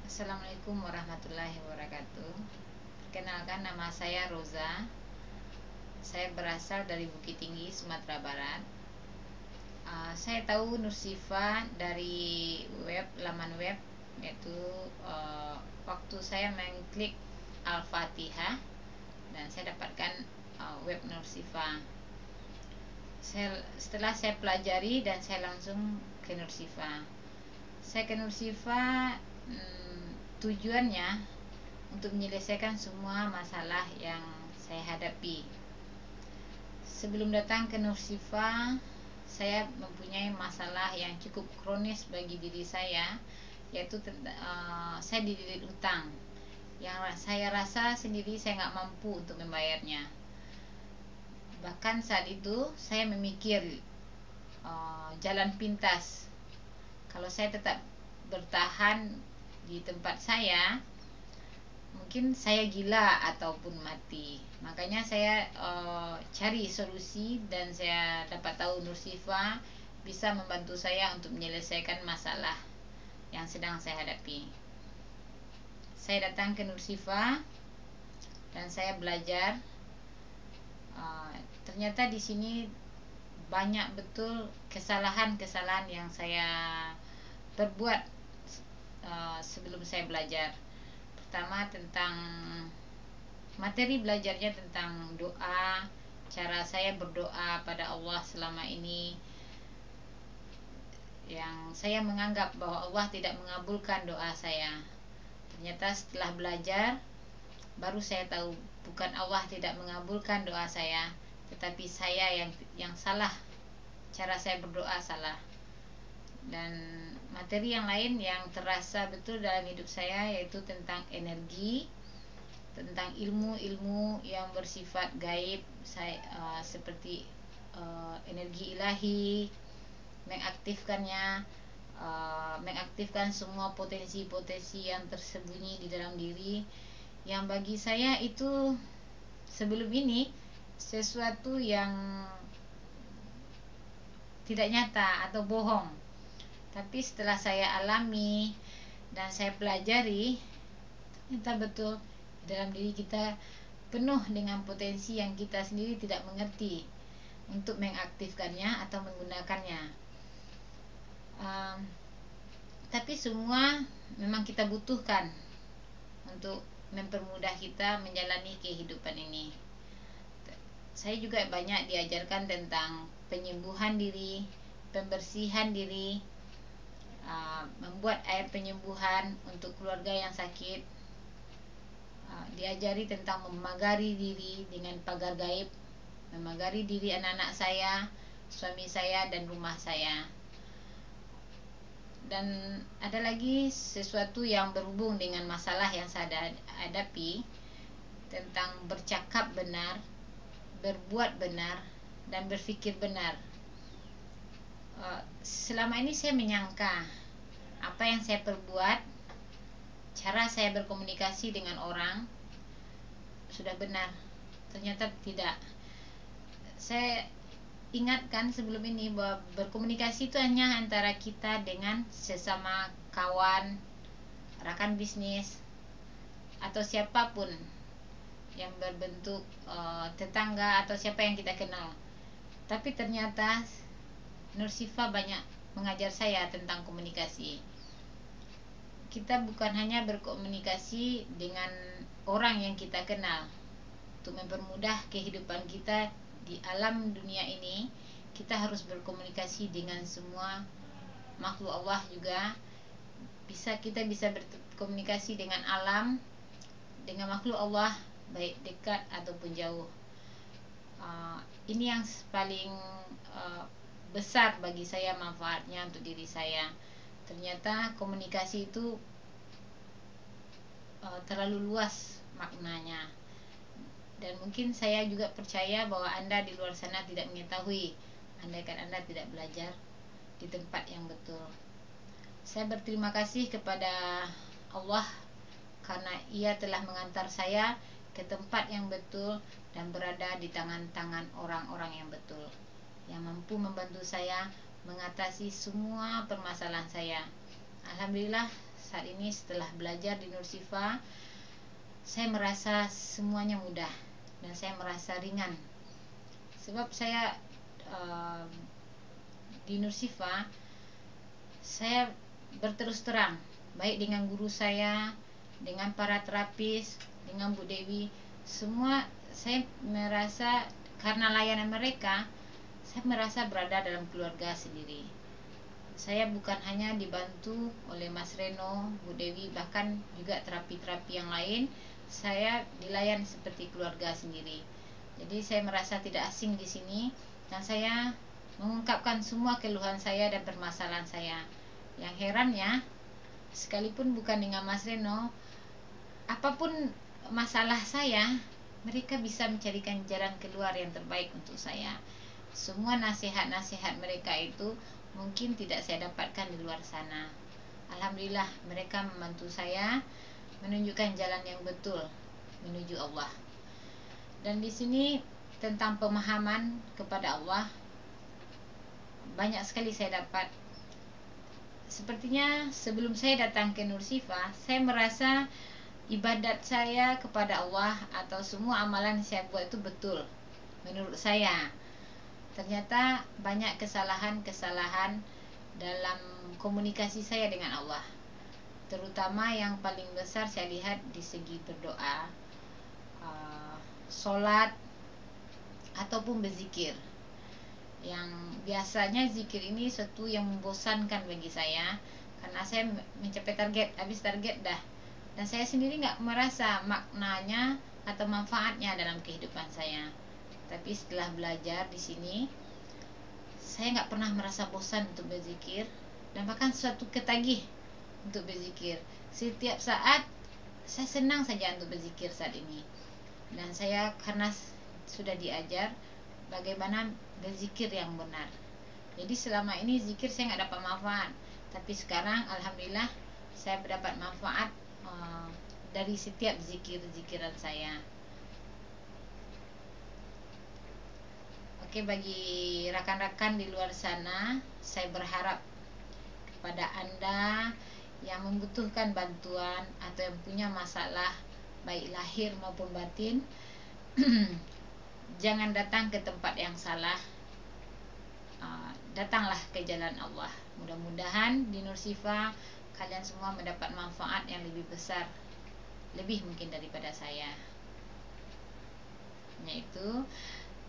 Assalamualaikum warahmatullahi wabarakatuh. Perkenalkan, nama saya Roza. Saya berasal dari Bukit Tinggi, Sumatera Barat. Saya tahu Nur Syifa dari laman web, yaitu waktu saya mengklik Al-Fatihah dan saya dapatkan web Nur Syifa. Setelah saya pelajari dan saya langsung ke Nur Syifa. Saya ke Nur Syifa tujuannya untuk menyelesaikan semua masalah yang saya hadapi. Sebelum datang ke Nur Syifa, saya mempunyai masalah yang cukup kronis bagi diri saya, yaitu saya dililit utang yang saya rasa sendiri saya nggak mampu untuk membayarnya. Bahkan saat itu saya memikir jalan pintas. Kalau saya tetap bertahan di tempat saya, mungkin saya gila ataupun mati. Makanya saya cari solusi dan saya dapat tahu Nur Syifa bisa membantu saya untuk menyelesaikan masalah yang sedang saya hadapi. Saya datang ke Nur Syifa dan saya belajar. Ternyata di sini banyak betul kesalahan-kesalahan yang saya perbuat sebelum saya belajar. Pertama, tentang materi belajarnya tentang doa, cara saya berdoa pada Allah selama ini, yang saya menganggap bahwa Allah tidak mengabulkan doa saya. Ternyata setelah belajar baru saya tahu bukan Allah tidak mengabulkan doa saya, tetapi saya yang salah, cara saya berdoa salah. Dan materi yang lain yang terasa betul dalam hidup saya yaitu tentang energi, tentang ilmu-ilmu yang bersifat gaib, seperti energi ilahi, mengaktifkan semua potensi-potensi yang tersembunyi di dalam diri, yang bagi saya itu sebelum ini sesuatu yang tidak nyata atau bohong. Tapi setelah saya alami dan saya pelajari, ternyata betul dalam diri kita penuh dengan potensi yang kita sendiri tidak mengerti untuk mengaktifkannya atau menggunakannya. Tapi semua memang kita butuhkan untuk mempermudah kita menjalani kehidupan ini. Saya juga banyak diajarkan tentang penyembuhan diri, pembersihan diri, membuat air penyembuhan untuk keluarga yang sakit. Diajari tentang memagari diri dengan pagar gaib, memagari diri anak-anak saya, suami saya, dan rumah saya. Dan ada lagi sesuatu yang berhubung dengan masalah yang saya hadapi, tentang bercakap benar, berbuat benar, dan berfikir benar. Selama ini saya menyangka apa yang saya perbuat, cara saya berkomunikasi dengan orang sudah benar. Ternyata tidak. Saya ingatkan sebelum ini bahwa berkomunikasi itu hanya antara kita dengan sesama kawan, rekan bisnis, atau siapapun yang berbentuk tetangga atau siapa yang kita kenal. Tapi ternyata Nur Syifa banyak mengajar saya tentang komunikasi. Kita bukan hanya berkomunikasi dengan orang yang kita kenal. Untuk mempermudah kehidupan kita di alam dunia ini, kita harus berkomunikasi dengan semua makhluk Allah juga. Kita bisa berkomunikasi dengan alam, dengan makhluk Allah, baik dekat ataupun jauh. Ini yang paling besar bagi saya manfaatnya untuk diri saya. Ternyata komunikasi itu terlalu luas maknanya. Dan mungkin saya juga percaya bahwa Anda di luar sana tidak mengetahui, andaikan Anda tidak belajar di tempat yang betul. Saya berterima kasih kepada Allah karena Ia telah mengantar saya ke tempat yang betul dan berada di tangan-tangan orang-orang yang betul, yang mampu membantu saya mengatasi semua permasalahan saya. Alhamdulillah, saat ini setelah belajar di Nur Sifa, saya merasa semuanya mudah dan saya merasa ringan. Sebab saya di Nur Sifa, saya berterus terang baik dengan guru saya, dengan para terapis, dengan Bu Dewi, semua saya merasa karena layanan mereka, saya merasa berada dalam keluarga sendiri. Saya bukan hanya dibantu oleh Mas Reno, Bu Dewi, bahkan juga terapi-terapi yang lain, saya dilayan seperti keluarga sendiri. Jadi saya merasa tidak asing di sini dan saya mengungkapkan semua keluhan saya dan permasalahan saya. Yang herannya, sekalipun bukan dengan Mas Reno, apapun masalah saya, mereka bisa mencarikan jalan keluar yang terbaik untuk saya. Semua nasihat-nasihat mereka itu mungkin tidak saya dapatkan di luar sana. Alhamdulillah, mereka membantu saya menunjukkan jalan yang betul menuju Allah. Dan di sini tentang pemahaman kepada Allah, banyak sekali saya dapat. Sepertinya sebelum saya datang ke Nur Sifa, saya merasa ibadat saya kepada Allah atau semua amalan saya buat itu betul menurut saya. Ternyata banyak kesalahan-kesalahan dalam komunikasi saya dengan Allah. Terutama yang paling besar saya lihat di segi berdoa, solat, ataupun berzikir. Yang biasanya zikir ini sesuatu yang membosankan bagi saya, karena saya mencapai target, habis target dah, dan saya sendiri nggak merasa maknanya atau manfaatnya dalam kehidupan saya. Tapi setelah belajar di sini, saya nggak pernah merasa bosan untuk berzikir, dan bahkan suatu ketagih untuk berzikir. Setiap saat saya senang saja untuk berzikir saat ini. Dan saya karena sudah diajar bagaimana berzikir yang benar. Jadi selama ini zikir saya nggak dapat manfaat, tapi sekarang alhamdulillah saya mendapat manfaat dari setiap zikiran saya. Oke, bagi rakan-rakan di luar sana, saya berharap kepada Anda yang membutuhkan bantuan atau yang punya masalah baik lahir maupun batin, jangan datang ke tempat yang salah. Datanglah ke jalan Allah. Mudah-mudahan di Nur Sifa kalian semua mendapat manfaat yang lebih besar, lebih mungkin daripada saya. Yaitu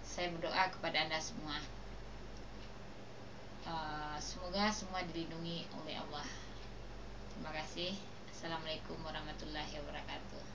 saya berdoa kepada Anda semua, semoga semua dilindungi oleh Allah. Terima kasih. Assalamualaikum warahmatullahi wabarakatuh.